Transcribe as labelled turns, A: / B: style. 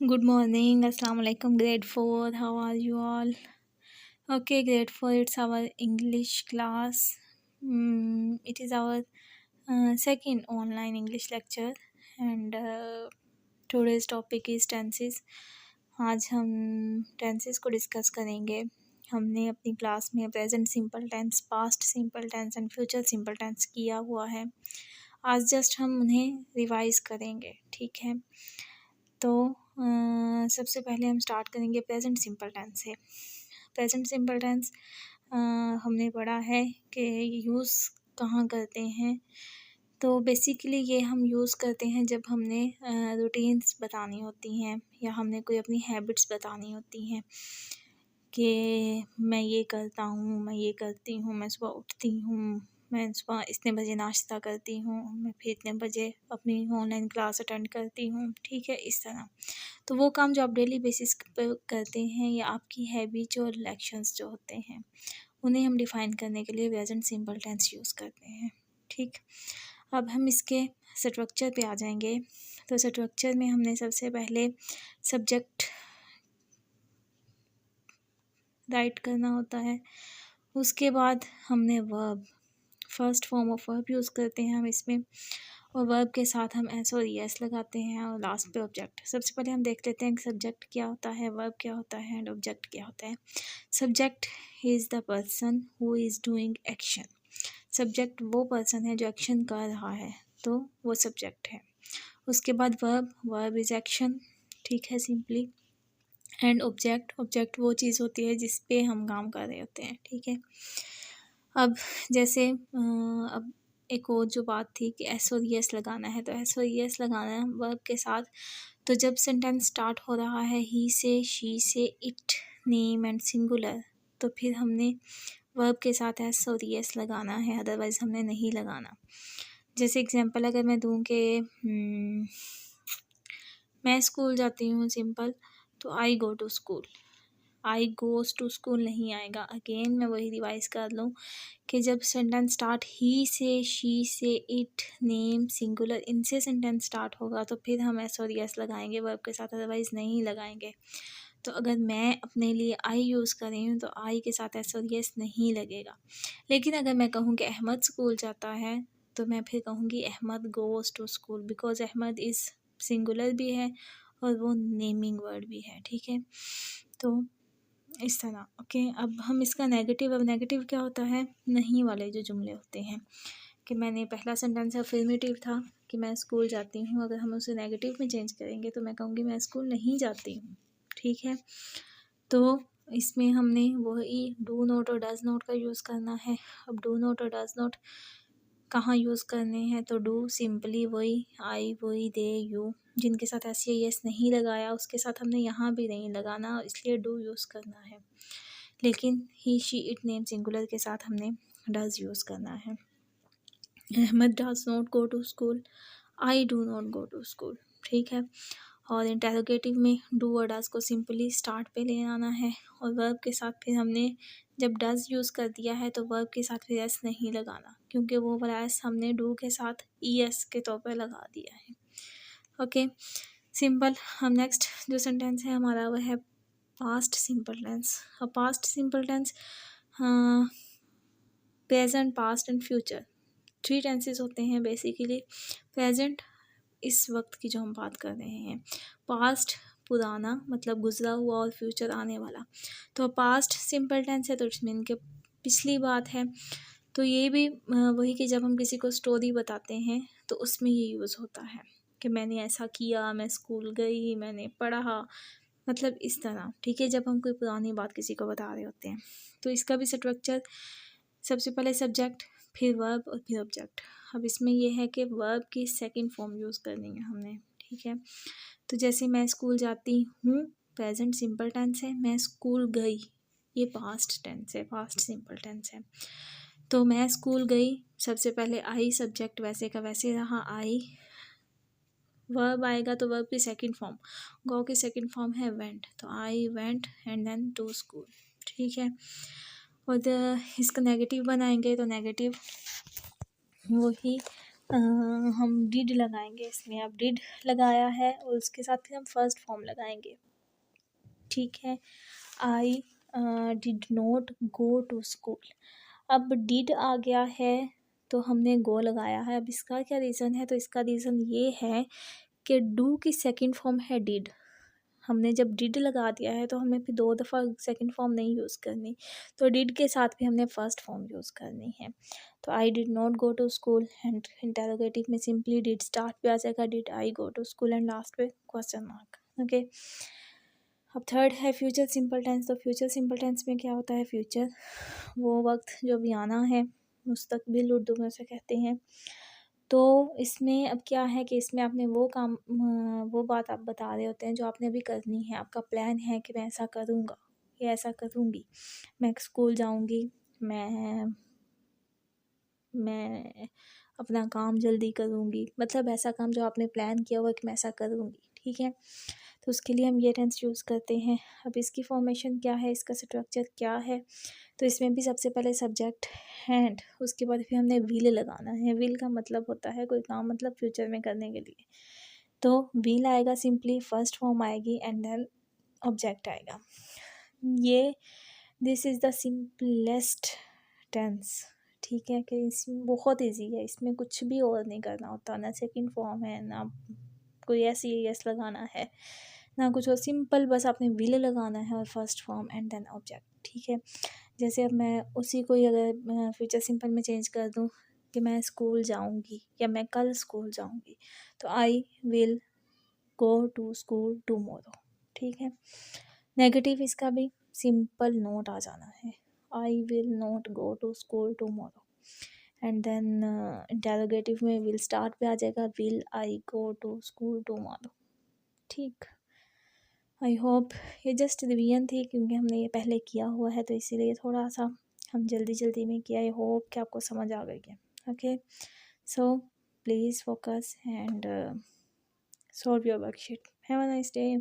A: Good morning, Assalamu alaikum, grade 4. How are you all? Okay, grade 4, it's our English class. It is our second online English lecture, and today's topic is tenses. आज हम tenses को discuss करेंगे। हमने अपनी class में present simple tense, past simple tense and future simple tense किया हुआ है। आज जस्ट हम उन्हें रिवाइज करेंगे, ठीक है। तो सबसे पहले हम स्टार्ट करेंगे प्रेजेंट सिंपल टेंस से। प्रेजेंट सिंपल टेंस हमने पढ़ा है कि यूज़ कहाँ करते हैं। तो बेसिकली ये हम यूज़ करते हैं जब हमने रूटीन्स बतानी होती हैं या हमने कोई अपनी हैबिट्स बतानी होती हैं कि मैं ये करता हूँ, मैं ये करती हूँ, मैं सुबह उठती हूँ, मैं सुबह इतने बजे नाश्ता करती हूँ, मैं फिर इतने बजे अपनी ऑनलाइन क्लास अटेंड करती हूँ, ठीक है, इस तरह। तो वो काम जो आप डेली बेसिस पर करते हैं या आपकी हैबिट और एक्शंस जो होते हैं उन्हें हम डिफ़ाइन करने के लिए प्रेजेंट सिंपल टेंस यूज़ करते हैं, ठीक। अब हम इसके स्ट्रक्चर पे आ जाएंगे। तो स्ट्रक्चर में हमने सबसे पहले सब्जेक्ट राइट करना होता है, उसके बाद हमने verb, first form of verb use करते हैं हम इसमें, और वर्ब के साथ हम एस और एस लगाते हैं और लास्ट पे ऑब्जेक्ट। सबसे पहले हम देख लेते हैं कि सब्जेक्ट क्या होता है, वर्ब क्या होता है एंड ऑब्जेक्ट क्या होता है। Subject is the person who is doing action. Subject वो पर्सन है जो एक्शन कर रहा है, तो वो सब्जेक्ट है। उसके बाद वर्ब, वर्ब इज़ एक्शन, ठीक है, सिंपली। एंड ऑब्जेक्ट, ऑब्जेक्ट वो चीज़ होती है जिस पे हम काम कर रहे होते हैं, ठीक है। अब जैसे अब एक और जो बात थी कि एस और एस लगाना है, तो एस और एस लगाना है वर्ब के साथ। तो जब सेंटेंस स्टार्ट हो रहा है ही से, शी से, इट, नेम एंड सिंगुलर, तो फिर हमने वर्ब के साथ एस और एस लगाना है, अदरवाइज़ हमने नहीं लगाना। जैसे एग्जांपल अगर मैं दूँ कि मैं स्कूल जाती हूँ, सिंपल, तो I go to school. I goes to school नहीं आएगा। अगेन मैं वही रिवाइज़ कर लूँ कि जब सेंटेंस स्टार्ट ही से, शी से, इट, नेम, सिंगुलर, इनसे सेंटेंस स्टार्ट होगा तो फिर हम एस और यस लगाएंगे वर्ब के साथ, अदरवाइज़ नहीं लगाएंगे। तो अगर मैं अपने लिए आई यूज़ कर रही हूँ तो आई के साथ एस और यस नहीं लगेगा। लेकिन अगर मैं कहूँ कि अहमद स्कूल जाता है तो मैं फिर कहूँगी Ahmed goes to school, because Ahmed is singular भी है और वो नेमिंग वर्ड भी है, ठीक है। तो इस तरह, ओके। अब हम इसका नेगेटिव, अब नेगेटिव क्या होता है, नहीं वाले जो जुमले होते हैं कि मैंने पहला सेंटेंस अफर्मेटिव था कि मैं स्कूल जाती हूँ, अगर हम उसे नेगेटिव में चेंज करेंगे तो मैं कहूँगी मैं स्कूल नहीं जाती हूँ, ठीक है। तो इसमें हमने वही डू नॉट और डज नॉट का यूज़ करना है। अब डू नॉट और डज नॉट कहाँ यूज़ करने हैं, तो डू सिंपली वही आई, वही, दे, यू, जिनके साथ एस या यस नहीं लगाया उसके साथ हमने यहाँ भी नहीं लगाना, इसलिए डू यूज़ करना है। लेकिन he, she, it, name, singular के साथ हमने डज यूज़ करना है। Ahmed does not go to school, I do not go to school, ठीक है। और इंटेरोगेटिव में डू और डज को सिंपली स्टार्ट पे ले आना है, और वर्ब के साथ फिर हमने जब डज यूज़ कर दिया है तो वर्ब के साथ फिर एस नहीं लगाना, क्योंकि वो वाला एस हमने डू के साथ ई एस के तौर पर लगा दिया है, ओके, सिंपल। हम नेक्स्ट जो सेंटेंस है हमारा वह है पास्ट सिंपल टेंस। अब past simple tense present, past and future, three tenses होते हैं बेसिकली। प्रेजेंट इस वक्त की जो हम बात कर रहे हैं, पास्ट पुराना मतलब गुजरा हुआ, और फ्यूचर आने वाला। तो पास्ट सिंपल टेंस है तो इट्स मीन के पिछली बात है। तो ये भी वही कि जब हम किसी को स्टोरी बताते हैं तो उसमें ये यूज़ होता है कि मैंने ऐसा किया, मैं स्कूल गई, मैंने पढ़ा, मतलब इस तरह, ठीक है, जब हम कोई पुरानी बात किसी को बता रहे होते हैं। तो इसका भी स्ट्रक्चर सबसे पहले सब्जेक्ट, फिर वर्ब और फिर ऑब्जेक्ट। अब इसमें यह है कि वर्ब की सेकंड फॉर्म यूज़ करनी है हमने, ठीक है। तो जैसे मैं स्कूल जाती हूँ, प्रेजेंट सिंपल टेंस है, मैं स्कूल गई, ये पास्ट टेंस है, पास्ट सिंपल टेंस है। तो मैं स्कूल गई, सबसे पहले आई, सब्जेक्ट वैसे का वैसे रहा, आई। वर्ब आएगा तो वर्ब की सेकंड फॉर्म, गो की सेकंड फॉर्म है वेंट, तो I went and then to school, ठीक है। और इसका नेगेटिव बनाएंगे तो नेगेटिव वही हम डिड लगाएंगे इसमें। अब डिड लगाया है और उसके साथ फिर हम फर्स्ट फॉर्म लगाएंगे, ठीक है। I did not go to school. अब डिड आ गया है तो हमने गो लगाया है। अब इसका क्या रीज़न है, तो इसका रीज़न ये है कि डू की सेकंड फॉर्म है डिड। हमने जब डिड लगा दिया है तो हमें फिर 2 दफ़ा सेकंड फॉर्म नहीं यूज़ करनी, तो डिड के साथ भी हमने फर्स्ट फॉर्म यूज़ करनी है। तो I did not go to school and interrogative में सिंपली डिड स्टार्ट पे आ जाएगा, did I go to school and last पे क्वेश्चन मार्क, ओके। अब थर्ड है फ्यूचर सिंपल टेंस। तो फ्यूचर सिंपल टेंस में क्या होता है, फ्यूचर वो वक्त जो भी आना है, मुस्तकबिल उर्दू में उसे कहते हैं। तो इसमें अब क्या है कि इसमें आपने वो काम वो बात आप बता रहे होते हैं जो आपने अभी करनी है। आपका प्लान है कि मैं ऐसा करूँगा या ऐसा करूँगी, मैं स्कूल जाऊँगी, मैं अपना काम जल्दी करूँगी, मतलब ऐसा काम जो आपने प्लान किया हुआ कि मैं ऐसा करूँगी, ठीक है। तो उसके लिए हम ये टेंस यूज़ करते हैं। अब इसकी फॉर्मेशन क्या है, इसका स्ट्रक्चर क्या है, तो इसमें भी सबसे पहले सब्जेक्ट हैंड, उसके बाद फिर हमने विल लगाना है। विल का मतलब होता है कोई काम मतलब फ्यूचर में करने के लिए। तो विल आएगा, सिंपली फर्स्ट फॉर्म आएगी एंड देन ऑब्जेक्ट आएगा। ये this is the simplest tense, ठीक है, कि इसमें बहुत इजी है, इसमें कुछ भी और नहीं करना होता, ना सेकंड फॉर्म है, ना कोई ऐसी यस लगाना है, ना कुछ और, सिंपल बस आपने विल लगाना है और first form and then object, ठीक है। जैसे अब मैं उसी को ही अगर फ्यूचर सिंपल में चेंज कर दूँ कि मैं स्कूल जाऊँगी या मैं कल स्कूल जाऊँगी, तो I will go to school tomorrow, ठीक है। नेगेटिव इसका भी सिंपल नोट आ जाना है, I will not go to school tomorrow and then interrogative में विल स्टार्ट पे आ जाएगा, will I go to school tomorrow, ठीक। आई होप ये जस्ट रिवीजन थी क्योंकि हमने ये पहले किया हुआ है तो इसीलिए थोड़ा सा हम जल्दी जल्दी में किया। आई होप कि आपको समझ आ गई है, okay. So please focus and solve your worksheet. Have a nice day.